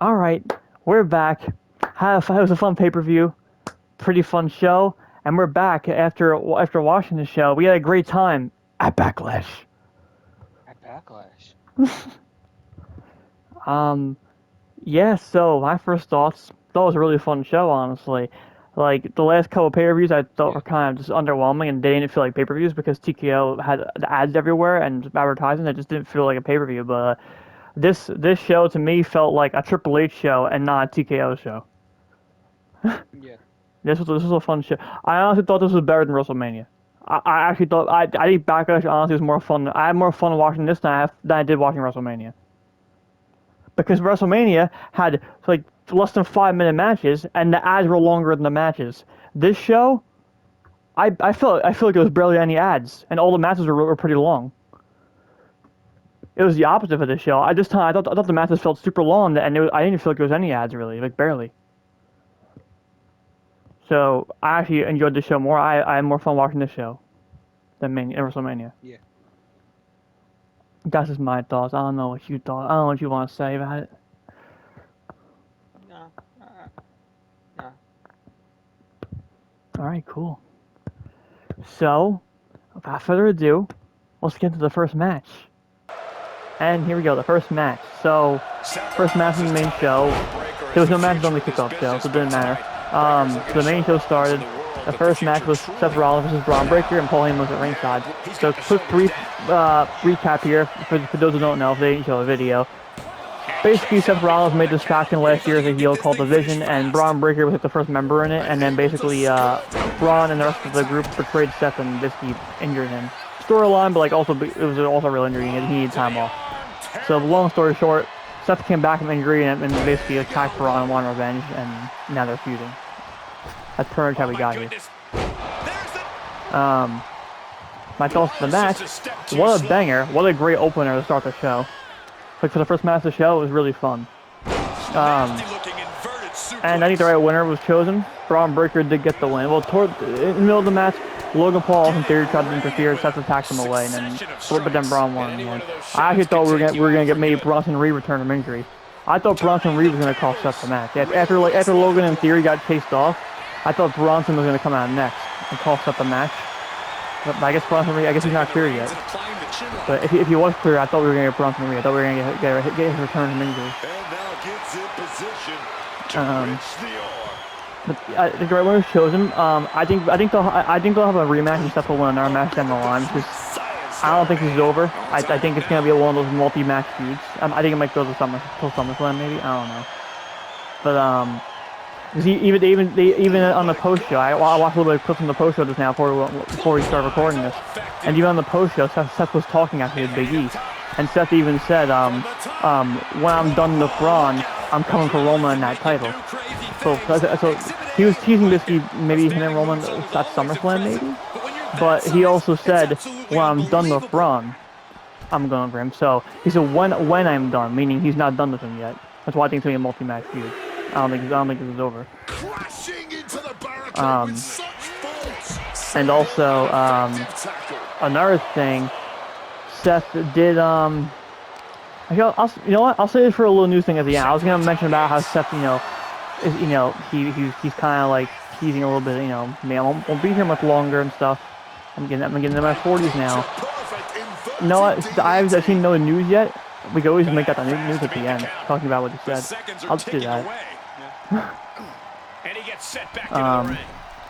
All right, we're back. It was a fun pay-per-view, pretty fun show, and we're back after watching the show. We had a great time at Backlash. At Backlash. Yeah. So my first thoughts, thought it was a really fun show, honestly. Like the last couple pay-per-views, I thought were kind of just underwhelming, and they didn't feel like pay-per-views because TKO had the ads everywhere and advertising that just didn't feel like a pay-per-view. But this show to me felt like a Triple H show and not a TKO show. Yeah. This was a fun show. I honestly thought this was better than WrestleMania. I actually thought I think Backlash honestly was more fun. I had more fun watching this than I did watching WrestleMania. Because WrestleMania had like less than 5 minute matches and the ads were longer than the matches. This show, I feel like it was barely any ads and all the matches were pretty long. It was the opposite for this show. I thought the matches felt super long and I didn't feel like there was any ads really, like barely. So I actually enjoyed the show more. I had more fun watching this show than WrestleMania. Yeah. That's just my thoughts. I don't know what you thought. I don't know what you want to say about it. No. All right, cool. So, without further ado, let's get into the first match. And here we go, the first match. So, first match in the main show. There was no matches on the kickoff show, so it didn't matter. So the main show started. The first match was Seth Rollins versus Bron Breakker, and Paul Heyman was at ringside. So, quick brief recap here for those who don't know if they didn't show a video. Basically, Seth Rollins made this faction last year as a heel called the Vision, and Bron Breakker was like the first member in it, and then basically Bron and the rest of the group betrayed Seth and basically injured him. Storyline, but like it was also a real injury, and he needed time off. So long story short, Seth came back from injury and basically attacked Bron and won revenge, and now they're feuding. That's pretty much how we got here. My thoughts on the match, what a banger, what a great opener to start the show. Like for the first match of the show, it was really fun. And I think the right winner was chosen. Bron Breakker did get the win. Well, in the middle of the match, Logan Paul in theory tried to interfere, Seth attacked him away, and then Bron won in the end. I actually thought we were gonna get maybe Bronson Reed return from injury. I thought Bronson Reed was gonna cost Seth the match. After Logan in theory got chased off, I thought Bronson was gonna come out next and cost Seth the match. But I guess Bronson Reed, he's not clear yet. But if he was clear, I thought we were gonna get Bronson Reed. I thought we were gonna get his return from injury. But I think the right winner chose him. I think they'll have a rematch and Seth will win another match down the line because I don't think this is over. I think it's gonna be one of those multi-match feuds. I think it might go to SummerSlam maybe. I don't know. But because even on the post show, I watched a little bit of clips from the post show just now before we started recording this, and even on the post show, Seth was talking after his Big E, and Seth even said, when I'm done with Bron, I'm coming for Roman in that title. So he was teasing basically maybe him and Roman at SummerSlam maybe, but he also said when I'm done with Bron, I'm going for him. So he said when I'm done, meaning he's not done with him yet. That's why I think it's gonna be a multi-match feud. I don't think this is over. And also another thing, Seth did you know what? I'll say this for a little news thing at the end. I was gonna mention about how Seth, he's kind of like teasing a little bit, man, I won't be here much longer and stuff. I'm getting in my 40s now. You know what? I've seen no news yet. We could always make that the news at the end, talking about what he said. I'll just do that.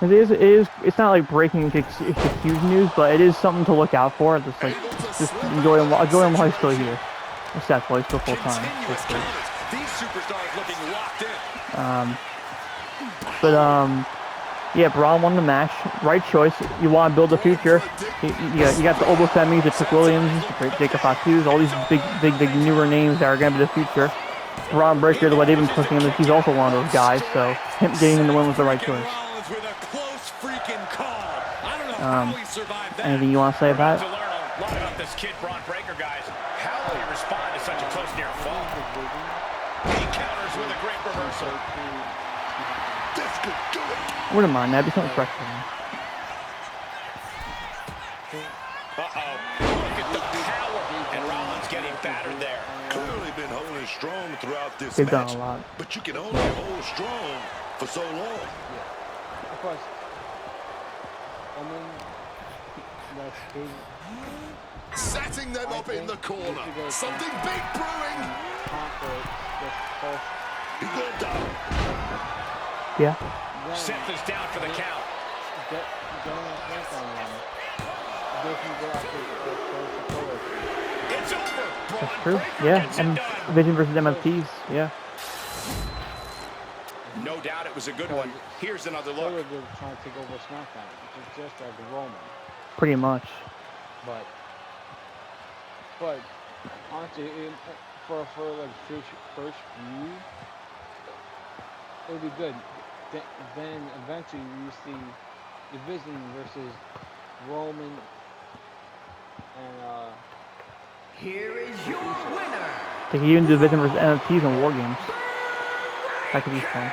It's not like breaking huge news, but it is something to look out for. Just enjoy him while he's still here. Seth, while he's still full time. Yeah, Bron won the match. Right choice. You want to build the future. You got the Obafemis, the Trick Williams, the Jacob Fatus, all these big newer names that are going to be the future. Bron Breakker, the way they've been pushing him, he's also one of those guys, so him getting him the win was the right choice. Anything you want to say about it? This kid Bron Breakker, guys. How will he respond to such a close near fall? He counters with a great reversal. I wouldn't mind that. It'd be something fresh for me. Uh-oh. Look at the power. And Rollins getting battered there. Clearly been holding strong throughout this They've done match, a lot. but you can only hold strong for so long. Yeah. Of course, Roman, that's his. Setting them up in the corner. Something big brewing. Conquer this whole. He's going down. Yeah. Seth is down for the count. Get a hands on them. They can go after the forward. It's over. That's Bron true. Breakker Yeah. gets it And done. Vision versus MFTs. Yeah. No doubt it was a good one. Here's another So look. they're trying to take over SmackDown, which is just like Roman. Pretty much. But honestly, for like first view, it would be good. Then eventually you see Division versus Roman and Here is your winner. They could even do Vision versus MFTs in War Games. That could be fun.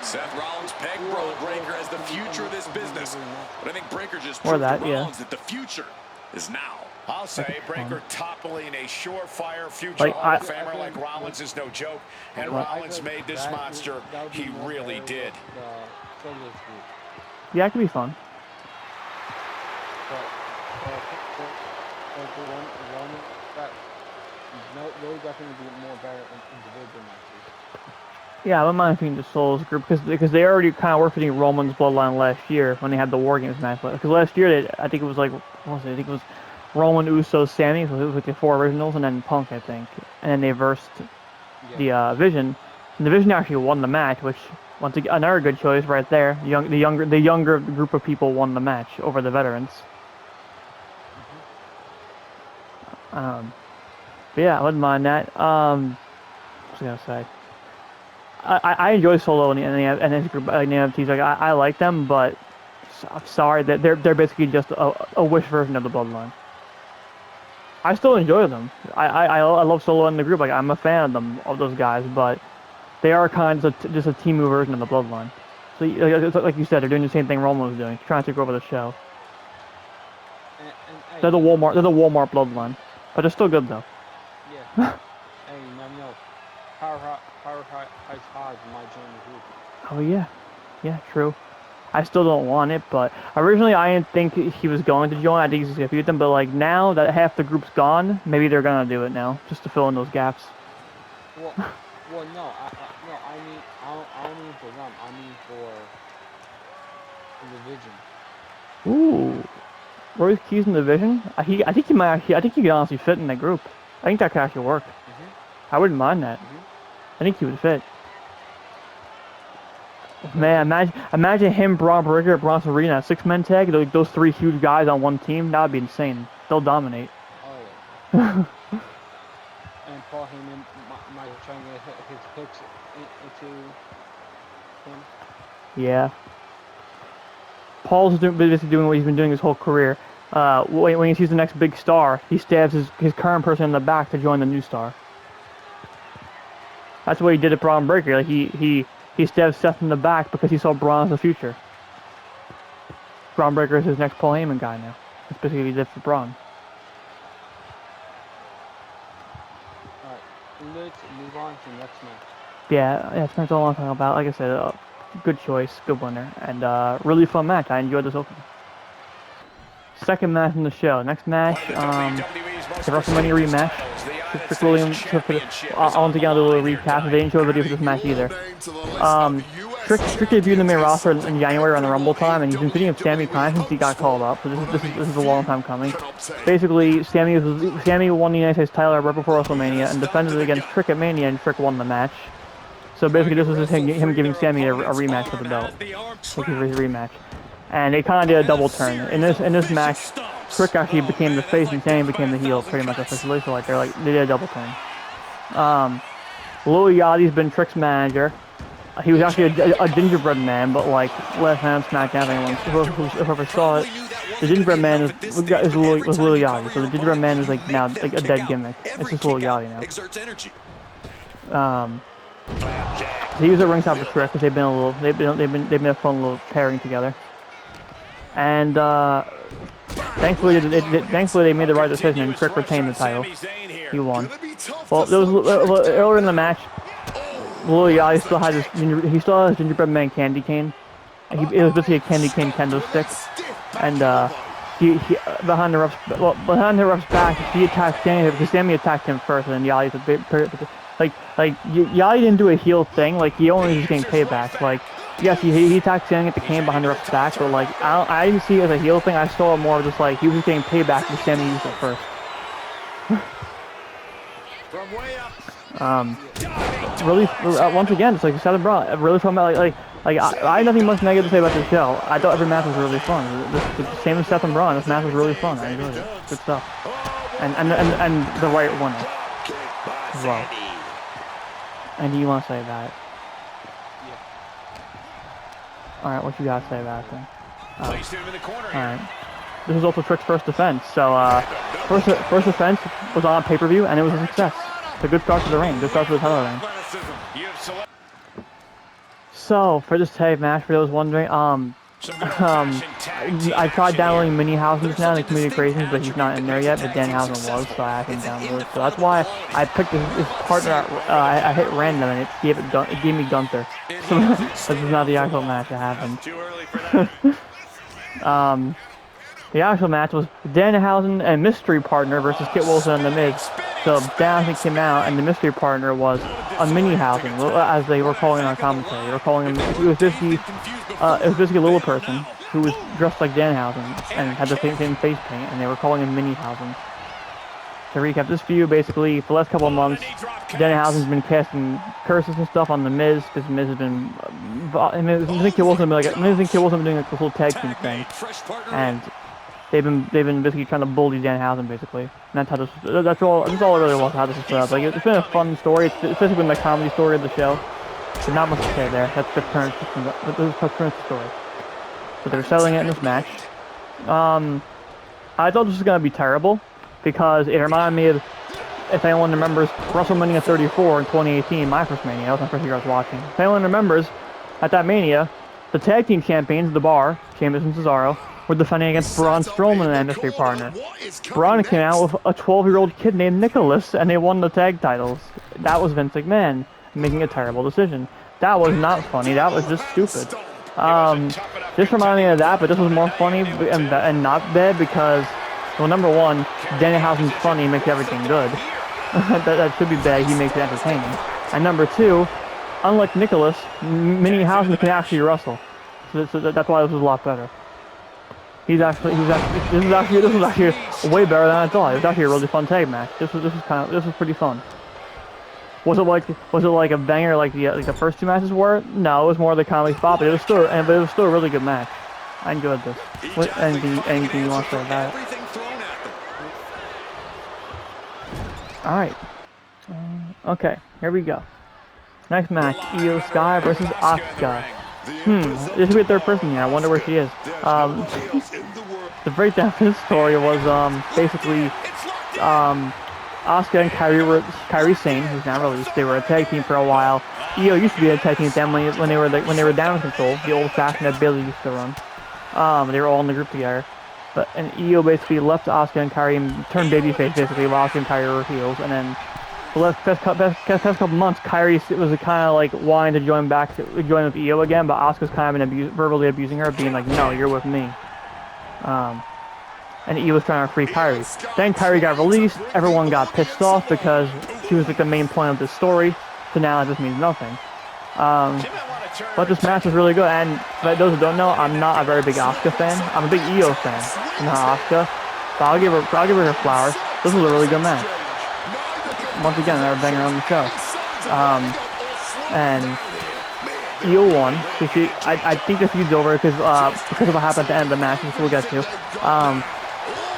Seth Rollins pegged Bron Breakker as the future of this business. But I think Breakker just Or proved that, to yeah. Rollins that the future is now. I'll say Breakker fun. toppling a surefire future Like, Hall of Famer like Rollins is no joke. And Right. Rollins made this monster. He really did. Yeah, it could be fun. Those definitely be more better individual matches. Yeah, I wouldn't mind seeing the Souls group because they already kind of were fitting Roman's bloodline last year when they had the War Games match. Because last year, I think it was like, what was it? I think it was Roman, Uso, Sami. So it was like the 4 originals, and then Punk, I think. And then they versed the Vision. And the Vision actually won the match, which once again another good choice right there. The younger group of people won the match over the veterans. But yeah, I wouldn't mind that. What was I gonna say? I enjoy Solo and his group, like NFTs. Like I like them, but I'm sorry that they're basically just a wish version of the Bloodline. I still enjoy them. I love Solo and the group. Like I'm a fan of those guys, but they are kind of just a Teemu version of the Bloodline. So like you said, they're doing the same thing Roman was doing, trying to take over the show. They're the Walmart Bloodline, but they're still good though. Yeah. Hey, you never know. Powerhouse Hodge might join the group. Oh yeah, true. I still don't want it, but originally I didn't think he was going to join. I think he's gonna feud them, but like now that half the group's gone, maybe they're gonna do it now just to fill in those gaps. Well, no, I don't mean for them. I mean for the Division. Ooh, Royce Keys in the Division. I think he could honestly fit in that group. I think that could actually work. I wouldn't mind that. I think he would fit. Man, imagine him, Bron Breakker, Bronson Reed, a 6-man tag. Those 3 huge guys on one team. That would be insane. They'll dominate. Oh yeah. And Paul Heyman might try and get his hooks into him. Yeah. Paul's basically doing what he's been doing his whole career. When he sees the next big star, he stabs his current person in the back to join the new star. That's what he did at Bron Breakker. Like he stabbed Seth in the back because he saw Braun as the future. Bron Breakker is his next Paul Heyman guy now. That's basically what he did for Braun. Alright, let's move on to the next match. Yeah, that's all I'm talking about. Like I said, good choice, good winner, and really fun match. I enjoyed this opening. Second match in the show. Next match, the WrestleMania rematch. Trick Williams. I want to get a little recap. They didn't show a video for this match either. Trick debuted in the main roster in January around the Rumble time, and he's been feuding with Sami time since he got called up. So this is a long time coming. Basically, Sami won the United States title right before WrestleMania and defended it against Trick at Mania, and Trick won the match. So basically, this was just him giving Sami a rematch for the belt, like his rematch. And they kind of did a double turn in this match. Trick actually became the face and Sami became the heel, pretty much officially. So they did a double turn. Lil Yachty's been Trick's manager. He was actually a gingerbread man, but like last night on SmackDown, whoever saw it, the gingerbread man was Lil Yachty. So the gingerbread man is like now like a dead gimmick. It's just Lil Yachty now. He was at ringside for Trick because they've been a fun little pairing together. And thankfully they made the right decision and Trick retained the title. He won. Well, there was earlier in the match. Lil Yachty still had he still had his gingerbread man candy cane. It was basically a candy cane kendo stick, and he behind the ref's back, he attacked Sami because Sami attacked him first, and then Yachty Yachty didn't do a heel thing. Like he only was getting payback. Like yes, he attacked Sami at the cane behind the ref's back, but like I didn't see it as a heel thing. I saw it more just like he was getting payback because Sami used it first. From way up. Really, once again, it's like Seth and Bron. Really fun. I had nothing much negative to say about this show. I thought every match was really fun. The same as Seth and Bron. This match was really fun. I enjoyed it. Good stuff. And the right winner as well. And do you want to say about it? Yeah. All right, what you gotta say about it then? Placed him in the corner here. All right. This was also Trick's first defense. So first defense was on pay-per-view, and it was a success. It's a good start to the reign. Good start to the title reign. So for this tag match, for those wondering, I tried downloading Danhausen just now in the Community Creations, but he's not in there yet. But Danhausen was, so I haven't downloaded. So that's why I picked his partner. I hit random, and it gave me Gunther. So this is not the actual match that happened. Too early for that. The actual match was Danhausen and mystery partner versus Kit Wilson and The Miz. So Danhausen came out, and the mystery partner was a Mini-Hausen, as they were calling on commentary. They were calling him. It was basically a little person who was dressed like Danhausen and had the same face paint, and they were calling him Mini-Hausen. To recap this feud, basically for the last couple of months, Danhausen's been casting curses and stuff on The Miz because The Miz has been. I think Kit Wilson been doing like this whole tag team thing, and they've been basically trying to bully Danhausen basically. And that's how that's all it really was. How this is set up. Like it's been a fun story. It's basically been the comedy story of the show. There's not much to say there. That's the current story. So they're selling it in this match. I thought this was gonna be terrible because it reminded me of, if anyone remembers, WrestleMania 34 in 2018, my first Mania. That was my first year I was watching. If anyone remembers, at that Mania, the tag team champions, The Bar, Sheamus and Cesaro, were defending against Braun Strowman and their mystery partner. Braun came out with a 12-year-old kid named Nicholas, and they won the tag titles. That was Vince McMahon making a terrible decision. That was not funny. That was just stupid. This reminded me of that, but this was more funny and not bad because, well, number one, Danhausen's funny, makes everything good. that should be bad. He makes it entertaining. And number two, unlike Nicholas, Mini-Hausen can actually wrestle. So that's why this was a lot better. This was actually way better than I thought. It was actually a really fun tag match. This was pretty fun. Was it like a banger like the first two matches were? No, it was more of the comedy spot, but it was still a really good match. I enjoyed this. Anything you want to say about it? All right. Okay, here we go. Next match: Io Sky versus Asuka. This will be a third person here. I wonder where she is. The breakdown for this story was basically Asuka and Kairi Sane, who's now released. They were a tag team for a while. Io used to be a tag team with them when they were down control, the old fashioned that Billy used to run. They were all in the group together. And Io basically left Asuka and Kairi and turned babyface basically while Asuka and Kairi were heels, and then the last couple months, Kairi was kind of like wanting to join with Io again, but Asuka's kind of been verbally abusing her, being like, "No, you're with me." And Io was trying to free Kairi. Then Kairi got released. Everyone got pissed off because she was like the main point of this story. So now it just means nothing. But this match was really good. And for those who don't know, I'm not a very big Asuka fan. I'm a big Io fan, not Asuka. But I'll give her her flowers. This was a really good match. Once again, another banger on the show. And Io won. I think the feud's over because of what happened at the end of the match, which we'll get to.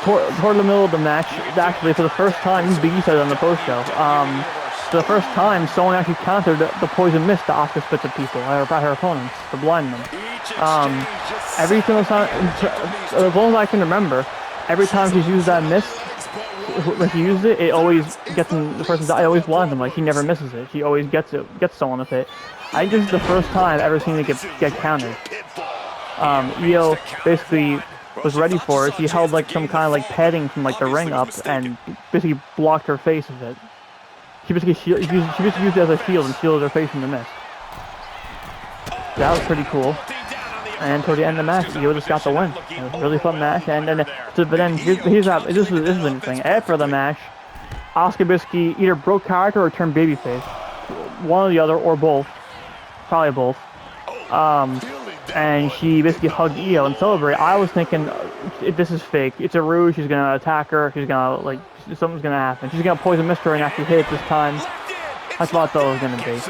Toward the middle of the match, actually, for the first time, Big E said it on the post-show, for the first time, someone actually countered the poison mist that Asuka spits at people, her opponents, to blind them. Every single time, as long as I can remember, every time she's used that mist, when she used it, it always gets in the person's eye. It always blinds them. Like she never misses it. She always gets someone with it. I think this is the first time I've ever seen it get countered. Io basically was ready for it. She held like some kind of like padding from like the ring up and basically blocked her face with it. she basically used it as a shield and shielded her face from the mist. That was pretty cool. And toward the end of the match, Io just got the win. It was a really fun match. And then, but then this is interesting. After the match, Asuka basically either broke character or turned babyface. One or the other, or both. Probably both. And she basically hugged Io and celebrated. I was thinking, this is fake. It's a ruse. She's gonna attack her. She's gonna something's gonna happen. She's gonna poison mist her and actually hit it this time. That's what I thought it was gonna be.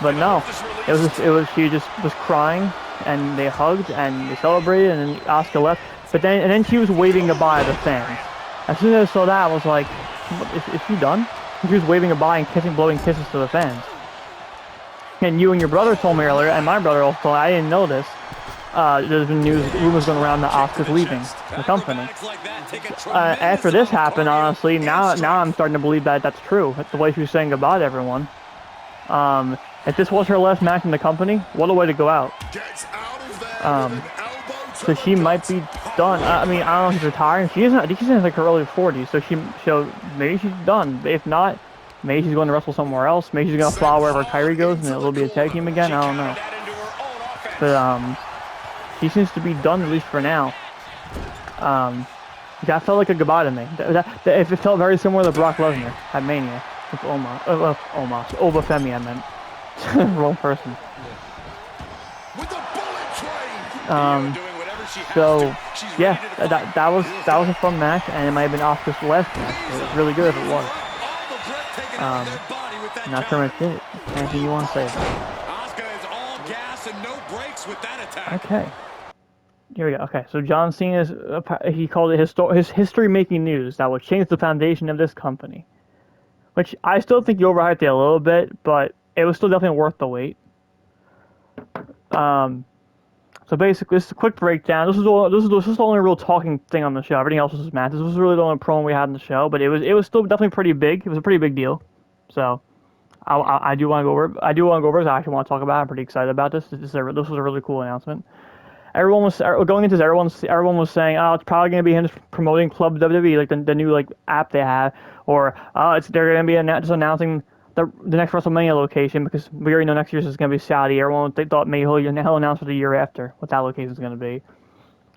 But no, she just was crying. And they hugged and they celebrated, and then Asuka left. But then she was waving goodbye to the fans. As soon as I saw that, I was like, "Is she done?" And she was waving goodbye and blowing kisses to the fans. And you and your brother told me earlier, and my brother also told me, I didn't know this. There's been rumors going around that Asuka's leaving the company. After this happened, honestly, now I'm starting to believe that that's true. That's the way she was saying goodbye to everyone. If this was her last match in the company, what a way to go out. So she might be done. I mean, I don't know if she's retiring. I think she's in like her early 40s, so maybe she's done. If not, maybe she's going to wrestle somewhere else. Maybe she's going to follow wherever Kyrie goes and it'll be a tag team again. I don't know. But she seems to be done, at least for now. That felt like a goodbye to me. It felt very similar to Brock Lesnar at Mania. With Obafemi, I meant. Wrong person. So yeah, that was a fun match, and it might have been Asuka's last match. It was really good if it was. Not pretty much it. Anything you want to say about it? Asuka is all gas and no brakes with that attack. Okay. Here we go. Okay, so John Cena's he called it his history-making news that will change the foundation of this company. Which I still think you overhyped it a little bit, but it was still definitely worth the wait. So basically, this is a quick breakdown. This is the only real talking thing on the show. Everything else was just matches. This was really the only promo we had on the show, but it was still definitely pretty big. It was a pretty big deal. So I do want to go over. I actually want to talk about it. I'm pretty excited about this. This was a really cool announcement. Everyone was going into this. Everyone was saying, "Oh, it's probably going to be him just promoting Club WWE, like the new app they have, or they're going to be just announcing the next WrestleMania location because we already know next year's is going to be Saudi." Everyone thought maybe he'll announce for the year after what that location is going to be.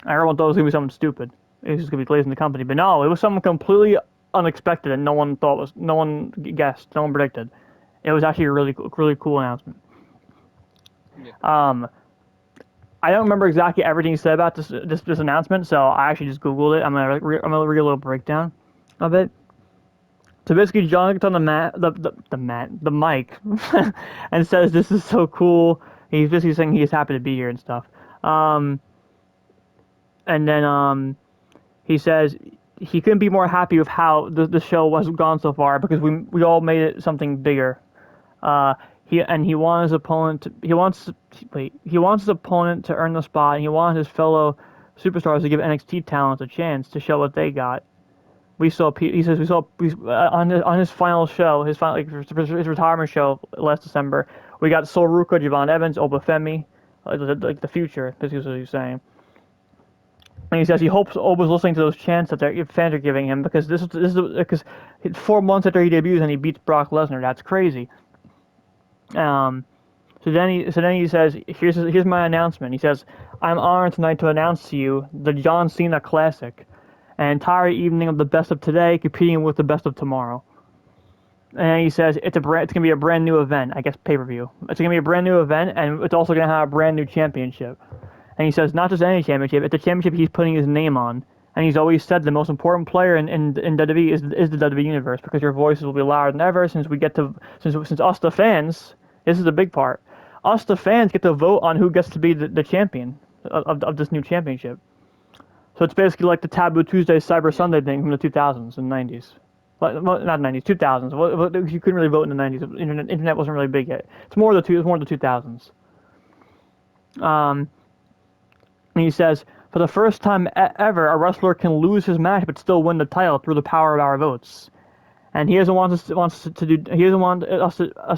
Everyone thought it was going to be something stupid. It was just going to be glazing the company, but no, it was something completely unexpected and no one guessed, no one predicted. It was actually a really cool announcement. Yeah. I don't remember exactly everything he said about this announcement, so I actually just Googled it. I'm gonna read a little breakdown of it. So basically, John gets on the mic, and says, "This is so cool." He's basically saying he's happy to be here and stuff. And then he says he couldn't be more happy with how the show has gone so far because we all made it something bigger. He wants his opponent to earn the spot, and he wants his fellow superstars to give NXT talents a chance to show what they got. We saw on his final show, his retirement show last December, we got Sol Ruka, Javon Evans, Obafemi, like the future. This is what he's saying. And he says he hopes Oba's listening to those chants that their fans are giving him because this is because 4 months after he debuts and he beats Brock Lesnar. That's crazy. So then he says, here's my announcement. He says, "I'm honored tonight to announce to you the John Cena Classic, an entire evening of the best of today competing with the best of tomorrow." And he says it's gonna be a brand new event, I guess pay-per-view. It's gonna be a brand new event, and it's also gonna have a brand new championship. And he says not just any championship, it's a championship he's putting his name on. And he's always said the most important player in WWE is the WWE universe because your voices will be louder than ever since us the fans. This is the big part. Us, the fans, get to vote on who gets to be the champion of this new championship. So it's basically like the Taboo Tuesday, Cyber Sunday thing from the 2000s and 90s. Well, not 90s, 2000s. You couldn't really vote in the 90s. Internet wasn't really big yet. It's more the 2000s. And he says, "For the first time ever, a wrestler can lose his match but still win the title through the power of our votes." And he doesn't want us to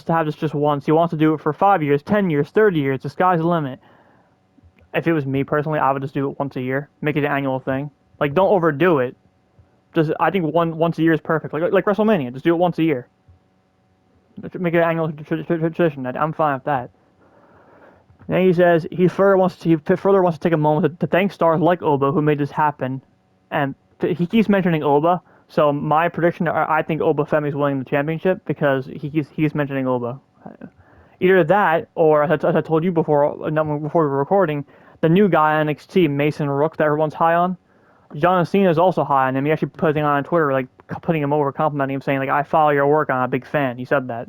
have this just once. He wants to do it for 5 years, 10 years, 30 years. The sky's the limit. If it was me personally, I would just do it once a year. Make it an annual thing. Like, don't overdo it. I think once a year is perfect. Like WrestleMania, just do it once a year. Make it an annual tradition. I'm fine with that. Then he says he further wants to take a moment to thank stars like Oba who made this happen, and he keeps mentioning Oba. So my prediction, I think Oba Femi's winning the championship because he keeps mentioning Oba. Either that, or as I told you before we were recording, the new guy on NXT, Mason Rook, that everyone's high on. John Cena is also high on him. He actually put it on Twitter, like putting him over, complimenting him, saying like, "I follow your work, I'm a big fan." He said that.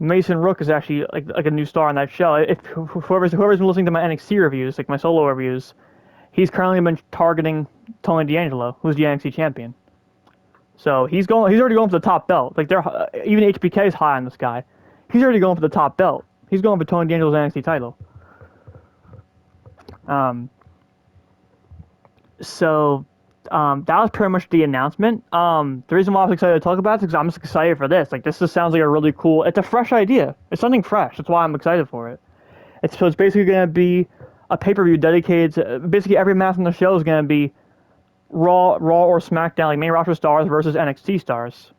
Mason Rook is actually like a new star on that show. If whoever's been listening to my NXT reviews, like my solo reviews, he's currently been targeting Tony D'Angelo, who's the NXT champion. So he's already going for the top belt. Like even HBK is high on this guy. He's already going for the top belt. He's going for Tony D'Angelo's NXT title. So that was pretty much the announcement. The reason why I was excited to talk about it is because I'm just excited for this. Like this just sounds like a really cool. It's a fresh idea. It's something fresh. That's why I'm excited for it. It's basically going to be a pay-per-view dedicated to basically every match on the show is going to be Raw or SmackDown, like main roster stars versus NXT stars.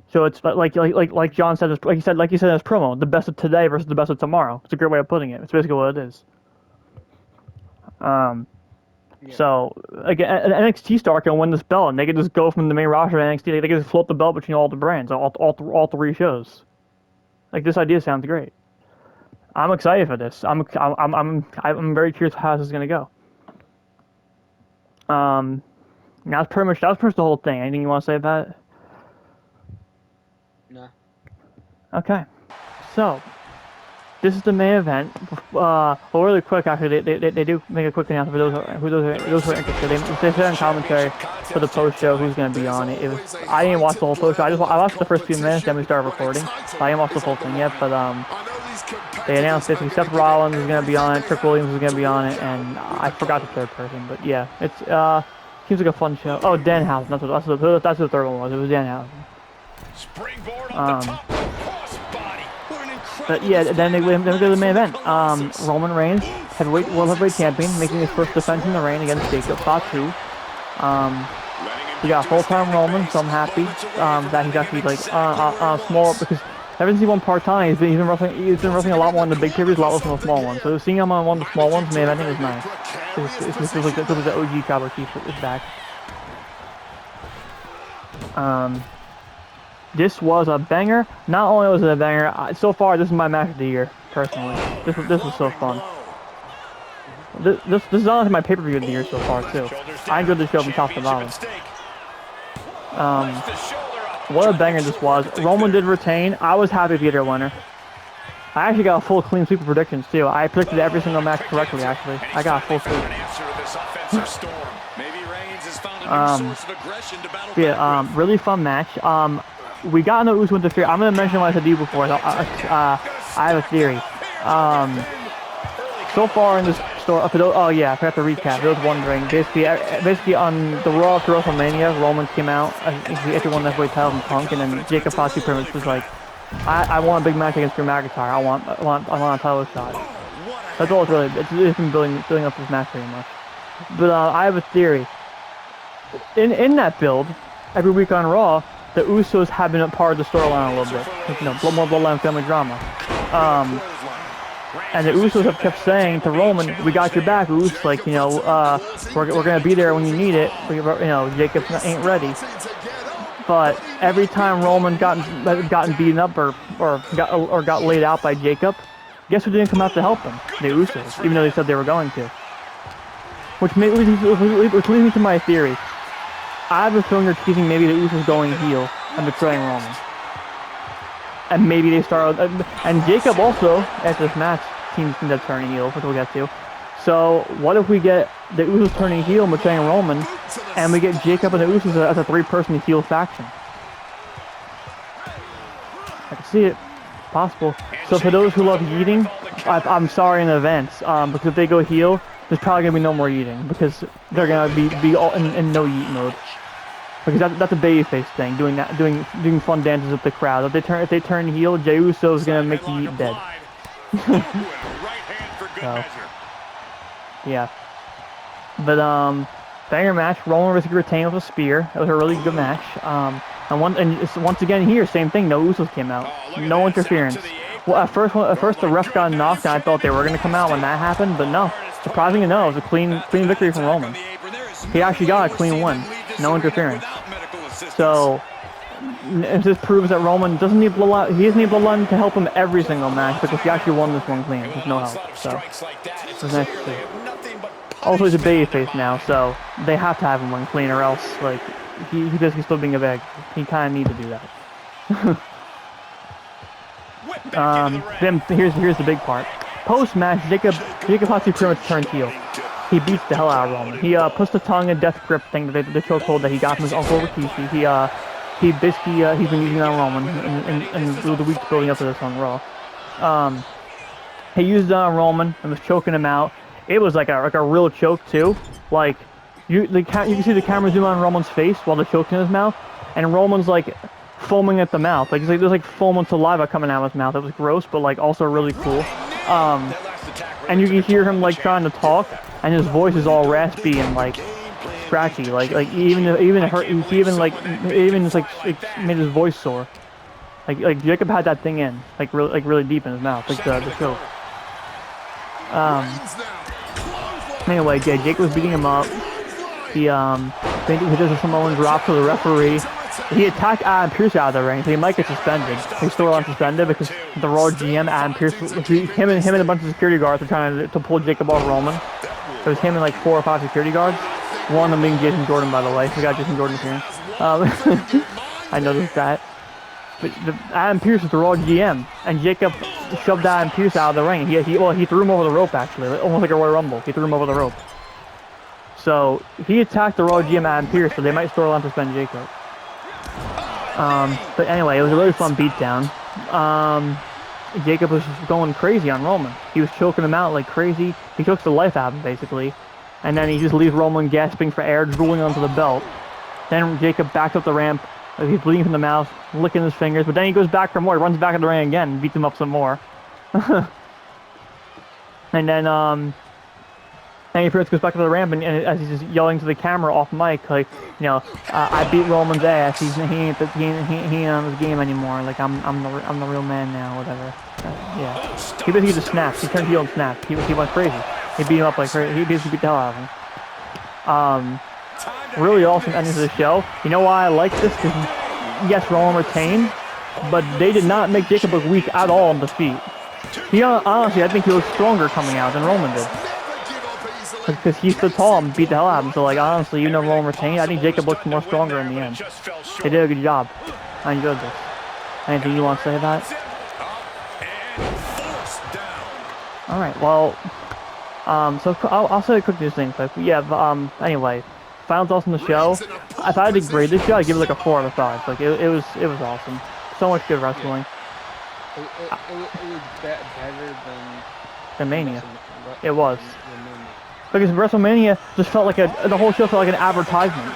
So it's like John said, like he said in his promo, the best of today versus the best of tomorrow. It's a great way of putting it. It's basically what it is. Yeah. So again, an NXT star can win this belt, and they can just go from the main roster to NXT. They can just float the belt between all the brands, all three shows. Like this idea sounds great. I'm excited for this. I'm very curious how this is gonna go. That's pretty much the whole thing. Anything you want to say about it? No. Okay, so this is the main event. Well, really quick, actually, they do make a quick announcement for those who are interested. They said in commentary for the post show who's going to be on it. I didn't watch the whole post show. I watched the first few minutes, then we started recording. I didn't watch the whole thing yet, but they announced it. Seth Rollins is going to be on it. Trick Williams is going to be on it, and I forgot the third person, but yeah, it's seems like a fun show. Oh, Danhausen. That's what the third one was. It was Danhausen. Springboard on the top crossbody. What an incredible But yeah, then they go to the main event. Roman Reigns, world heavyweight champion, making his first defense in the reign against Fatu. We got full-time Roman, so I'm happy that he's actually like small, because ever since he won part-time, he's been wrestling a lot more in the big periods, a lot less in the small ones. So seeing him on one of the small ones, man, I think is nice. It feels like the OG Cowboy Chief is back. This was a banger. Not only was it a banger, so far this is my match of the year, personally. This was so fun. This is honestly my pay-per-view of the year so far too. I enjoyed the show from top to bottom. What a banger this was. Roman did retain. I was happy to be their winner. I actually got a full clean sweep of predictions too. I predicted every single match correctly actually. I got a full sweep. Yeah, really fun match. We got no Uso interfere. I'm gonna mention what I said to you before. I have a theory. So far in this story, oh yeah, I forgot to recap. I was wondering. Basically on the Raw after WrestleMania, Roman came out. He won the heavyweight title from Punk, and then Jacob Fatu pretty much was like, I want a big match against Drew McIntyre. I want a title shot. That's all it's really. It's been building up this match pretty much. But I have a theory. In that build, every week on Raw, the Usos have been a part of the storyline a little bit. You know, more bloodline family drama. And the Usos have kept saying to Roman, "We got your back, Us. Like, you know, we're gonna be there when you need it. You know, Jacob ain't ready." But every time Roman gotten beaten up or got laid out by Jacob, guess who didn't come out to help him? The Usos, even though they said they were going to. Which leads me to my theory. I have a feeling they're teasing maybe the Usos going heel and betraying Roman. And maybe they start... and Jacob also, after this match, seems to turn heel, which we'll get to. So, what if we get the Usos turning heel and betraying Roman, and we get Jacob and the Usos as a three-person heel faction? I can see it. Possible. So for those who love yeeting, I'm sorry in advance, because if they go heel, there's probably going to be no more yeeting, because they're going to be all in no yeet mode. Because that's a babyface thing, doing fun dances with the crowd. If they turn heel, Jey Uso is gonna make the yeet dead. So, yeah. But banger match. Roman retained with a spear. It was a really good match. once again here, same thing. No Usos came out. No interference. Well, at first the ref got knocked, and I thought they were going to come out when that happened, but no. Surprisingly, no. It was a clean victory from Roman. He actually got a clean win. No interference. So, this proves that Roman doesn't need bloodline. He doesn't need bloodline to help him every single match, because he actually won this one clean. There's no help. So, it was nice to see. Also, he's a babyface now, so they have to have him win clean, or else, like, he basically still being a bag. He kind of need to do that. Then here's the big part. Post match, Jacob Fatu pretty much turned heel. He beats the hell out of Roman. He puts the tongue and death grip thing, the chokehold that he got from his uncle Rikishi. He basically he's been using it on Roman and the weeks building up to this on Raw. He used it on Roman and was choking him out. It was like a real choke too. Like you can see the camera zoom on Roman's face while they're choking in his mouth, and Roman's like foaming at the mouth. Like there's like foam and saliva coming out of his mouth. It was gross, but like also really cool. And you can hear him like trying to talk, and his voice is all raspy and like scratchy. Like even hurt. He even just like made his voice sore. Like Jacob had that thing in really deep in his mouth, like the choke. Anyway, Jake was beating him up. He does a Samoan drop to the referee. He attacked Adam Pearce out of the ring, so he might get suspended. He's still on suspended because the Raw GM, Adam Pearce, him and a bunch of security guards are trying to pull Jacob off Roman. It was him and like 4 or 5 security guards. One of them being Jason Jordan, by the way. We got Jason Jordan here. I noticed that. But Adam Pearce is the Raw GM, and Jacob shoved Adam Pearce out of the ring. He threw him over the rope, actually, almost like a Royal Rumble. He threw him over the rope. So he attacked the Raw GM, Adam Pearce, so they might storyline suspend Jacob. But anyway, it was a really fun beatdown. Jacob was going crazy on Roman. He was choking him out like crazy. He chokes the life out of him, basically. And then he just leaves Roman gasping for air, drooling onto the belt. Then Jacob backs up the ramp. He's bleeding from the mouth, licking his fingers. But then he goes back for more. He runs back in the ring again and beats him up some more. And then, Danny Prince goes back to the ramp, and as he's just yelling to the camera off mic, like, you know, I beat Roman's ass. He ain't on his game anymore. Like I'm the real man now, whatever. Yeah. He basically just snapped. He turned heel and snapped. He went crazy. He beat him up like crazy. He basically beat the hell out of him. Really awesome ending to the show. You know why I like this? Because yes, Roman retained, but they did not make Jacob look weak at all on the feet. Honestly, I think he looked stronger coming out than Roman did. Because he stood tall and beat the hell out of him. So, like, honestly, even though Roman retained, I think Jacob looked more stronger in the end. They did a good job. I enjoyed this. Anything you want to say about it? Alright, well, so I'll say a quick news thing. Like, yeah, anyway, final thoughts on the show. If I had to grade this show, I'd give it like a 4 out of 5. Like, it was awesome. So much good wrestling. It was better than Mania. It was. Because WrestleMania just felt like the whole show felt like an advertisement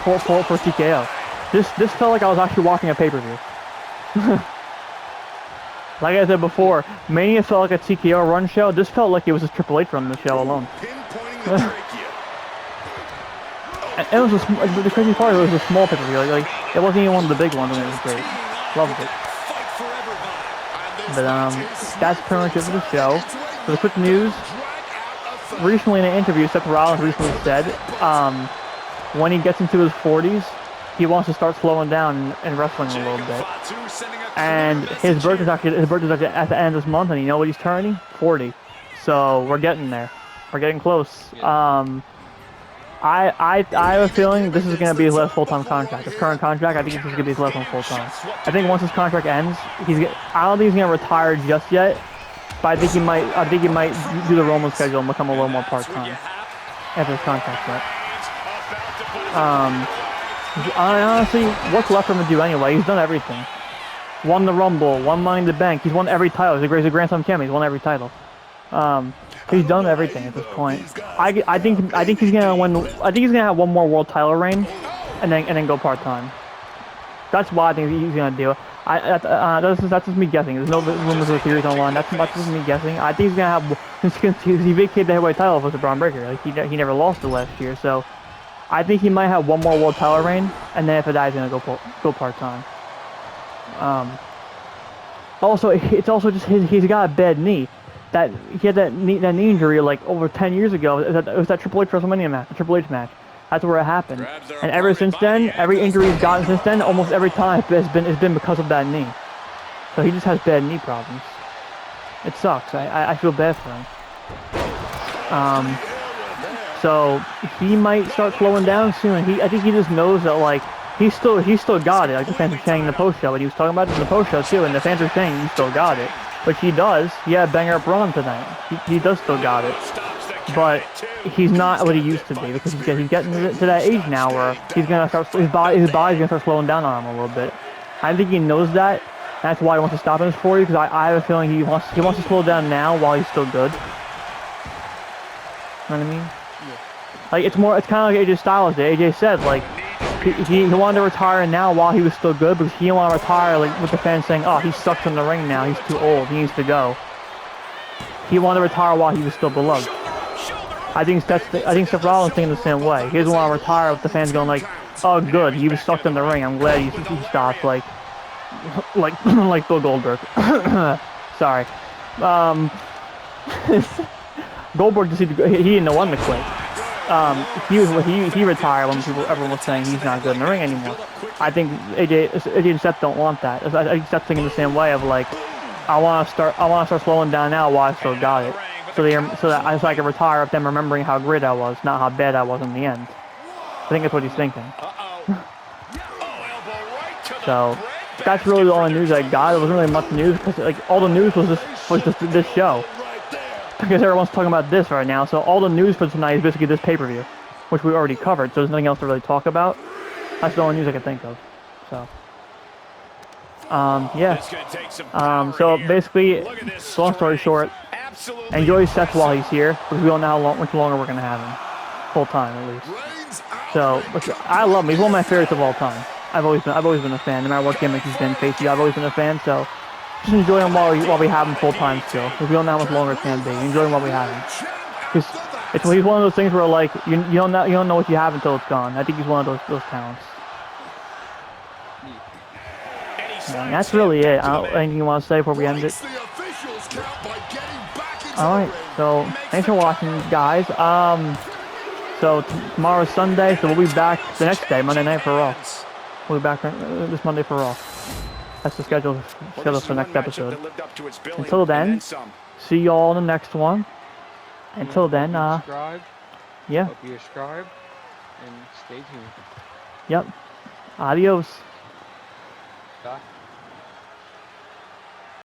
for TKO. This felt like I was actually watching a pay-per-view. Like I said before, Mania felt like a TKO run show. This felt like it was just Triple H running the show alone. And it was the crazy part. It was a small pay-per-view. Like it wasn't even one of the big ones, and it was great. Loved it. But that's pretty much it for the show. For the quick news. Recently in an interview, Seth Rollins recently said, when he gets into his 40s, he wants to start slowing down and wrestling a little bit. And his birthday's actually at the end of this month, and you know what he's turning? 40. So we're getting there. We're getting close. I have a feeling this is gonna be his last full-time contract. His current contract, I think this is gonna be his last one full-time. I think once his contract ends, I don't think he's gonna retire just yet. But I think he might do the Roman schedule and become a little more part-time after his contract's up. Honestly, what's left for him to do anyway? He's done everything. Won the Rumble, won Money in the Bank. He's won every title. He's a Grand Slam champion. He's won every title. He's done everything at this point. I think he's gonna win. I think he's gonna have one more world title reign, and then go part-time. That's what I think he's gonna do. That's just me guessing. There's no rumors or theories online. That's just me guessing. I think he's gonna have, since he vacated the heavyweight title with the Bron Breakker. Like he never lost it last year, so I think he might have one more world title reign, and then after that he's gonna go part-time. Also, it's also just he's got a bad knee. He had that knee injury like over 10 years ago. It was that Triple H WrestleMania match, the Triple H match. That's where it happened. And ever since then, every injury he's gotten since then, almost every time it's been because of that knee. So he just has bad knee problems. It sucks. I feel bad for him. So he might start slowing down soon. I think he just knows that like he's still got it. Like the fans are saying in the post show, but he was talking about it in the post show too, and the fans are saying he still got it. Which he does. He had a banger up Bron tonight. He does still got it. But he's not what he used to be because he's getting to that age now where he's gonna start his body's gonna start slowing down on him a little bit. I think he knows that. That's why he wants to stop in his 40s because I have a feeling he wants to slow down now while he's still good. You know what I mean? Yeah. Like it's kind of like AJ Styles did. AJ said like he wanted to retire now while he was still good because he didn't want to retire like with the fans saying, oh, he sucks in the ring now, he's too old, he needs to go. He wanted to retire while he was still beloved. I think Seth Rollins thinking the same way. He doesn't want to retire with the fans going like, oh good, he was sucked in the ring, I'm glad he stopped, like Bill Goldberg. Sorry. Goldberg he didn't know when to quit. He retired when everyone was saying he's not good in the ring anymore. I think AJ and Seth don't want that. I think Seth's thinking the same way of like, I want to start slowing down now while I still got it, so that I can retire with them remembering how great I was, not how bad I was in the end. I think that's what he's thinking. So that's really the only news I got. There wasn't really much news because like all the news was just this show. Because everyone's talking about this right now, so all the news for tonight is basically this pay-per-view, which we already covered, so there's nothing else to really talk about. That's the only news I can think of. So, yeah. So basically, long story short, enjoy Seth while he's here, because we don't know how much longer we're going to have him. Full time, at least. So, I love him. He's one of my favorites of all time. I've always been a fan, no matter what gimmick he's been facing. I've always been a fan, so just enjoy him while we have him full time still. Because we don't know how much longer it's gonna be. Enjoy him while we have him. Because he's one of those things where like you don't know what you have until it's gone. I think he's one of those talents. And that's really it. Anything you want to say before we end it? All right. So thanks for watching, guys. So tomorrow's Sunday, so we'll be back the next day, Monday night for Raw. We'll be back this Monday for Raw. That's the schedule for the next episode. Until then, see y'all in the next one. Until then, yeah. Hope you subscribe and stay tuned. Yep. Adios. Bye.